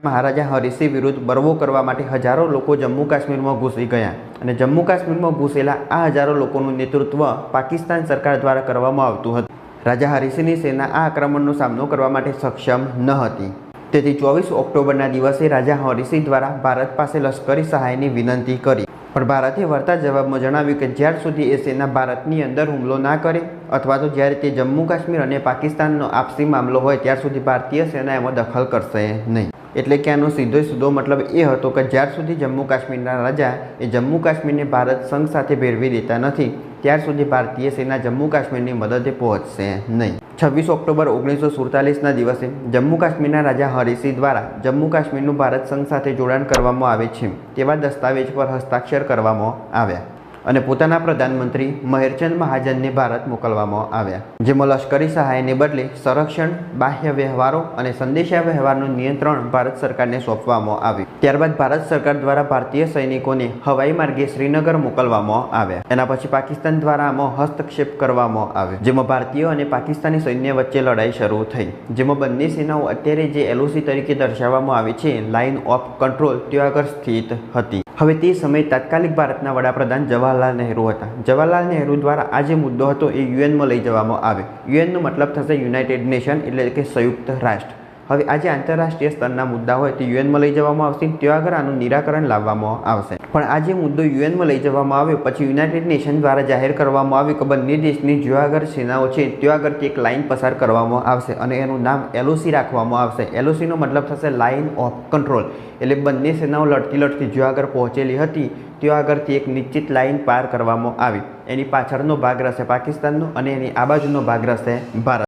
મહારાજા હરિસિંહ વિરુદ્ધ બળવો કરવા માટે હજારો લોકો જમ્મુ કાશ્મીરમાં ઘૂસી ગયા અને જમ્મુ કાશ્મીરમાં ઘૂસેલા આ હજારો લોકોનું નેતૃત્વ પાકિસ્તાન સરકાર દ્વારા કરવામાં આવતું હતું. રાજા હરિસિંહની સેના આ આક્રમણનો સામનો કરવા માટે સક્ષમ ન હતી. તેથી 24 ઓક્ટોબરના દિવસે રાજા હરિસિંહ દ્વારા ભારત પાસે લશ્કરી સહાયની વિનંતી કરી, પણ ભારતે વળતા જવાબમાં જણાવ્યું કે જ્યાર સુધી એ સેના ભારતની અંદર હુમલો ના કરે અથવા તો જ્યારે તે જમ્મુ કાશ્મીર અને પાકિસ્તાનનો આપસી મામલો હોય ત્યાર સુધી ભારતીય સેના એમાં દખલ કરશે નહીં. એટલે કે આનો સીધો મતલબ એ હતો કે જ્યાર સુધી જમ્મુ કાશ્મીરના રાજા એ જમ્મુ કાશ્મીરને ભારત સંઘ સાથે ભેળવી દેતા નથી ત્યાર સુધી ભારતીય સેના જમ્મુ કાશ્મીરની મદદે પહોંચશે નહીં. 26 ઓક્ટોબર 1947ના દિવસે જમ્મુ કાશ્મીરના રાજા હરિસિંહ દ્વારા જમ્મુ કાશ્મીરનું ભારત સંઘ સાથે જોડાણ કરવામાં આવે છે તેવા દસ્તાવેજ પર હસ્તાક્ષર કરવામાં આવ્યા અને પોતાના પ્રધાનમંત્રી મહેરચંદ મહાજનને ભારત મોકલવામાં આવ્યા, જેમાં લશ્કરી સહાયને બદલે સંરક્ષણ, બાહ્ય વ્યવહારો અને સંદેશા વ્યવહારનું નિયંત્રણ ભારત સરકારને સોંપવામાં આવ્યું. ત્યારબાદ ભારત સરકાર દ્વારા ભારતીય સૈનિકોને હવાઈ માર્ગે શ્રીનગર મોકલવામાં આવ્યા. એના પછી પાકિસ્તાન દ્વારા આમાં હસ્તક્ષેપ કરવામાં આવ્યો, જેમાં ભારતીય અને પાકિસ્તાની સૈન્ય વચ્ચે લડાઈ શરૂ થઈ, જેમાં બંને સેનાઓ અત્યારે જે LOC તરીકે દર્શાવવામાં આવે છે લાઇન ઓફ કંટ્રોલ ત્યાં આગળ સ્થિત હતી. હવે તે સમયે તાત્કાલિક ભારતના વડાપ્રધાન જવાહરલાલ નહેરુ હતા. જવાહરલાલ નહેરુ દ્વારા આ જે મુદ્દો હતો એ યુએનમાં લઈ જવામાં આવ્યો. યુએનનો મતલબ થશે યુનાઇટેડ નેશન, એટલે કે સંયુક્ત રાષ્ટ્ર. હવે આ જે આંતરરાષ્ટ્રીય સ્તરના મુદ્દા હોય તે યુએનમાં લઈ જવામાં આવશે, ત્યાં આગળ આનું નિરાકરણ લાવવામાં આવશે. પણ આ જે મુદ્દો યુએનમાં લઈ જવામાં આવ્યો પછી યુનાઇટેડ નેશન દ્વારા જાહેર કરવામાં આવ્યું કે બંને દેશની જો આગળ સેનાઓ છે ત્યાં આગળથી એક લાઇન પસાર કરવામાં આવશે અને એનું નામ LOC રાખવામાં આવશે. LOCનો મતલબ થશે લાઇન ઓફ કંટ્રોલ, એટલે બંને સેનાઓ લડતી જો આગળ પહોંચેલી હતી ત્યાં આગળથી એક નિશ્ચિત લાઇન પાર કરવામાં આવી. એની પાછળનો ભાગ રહેશે પાકિસ્તાનનો અને એની આ બાજુનો ભાગ રહેશે ભારત.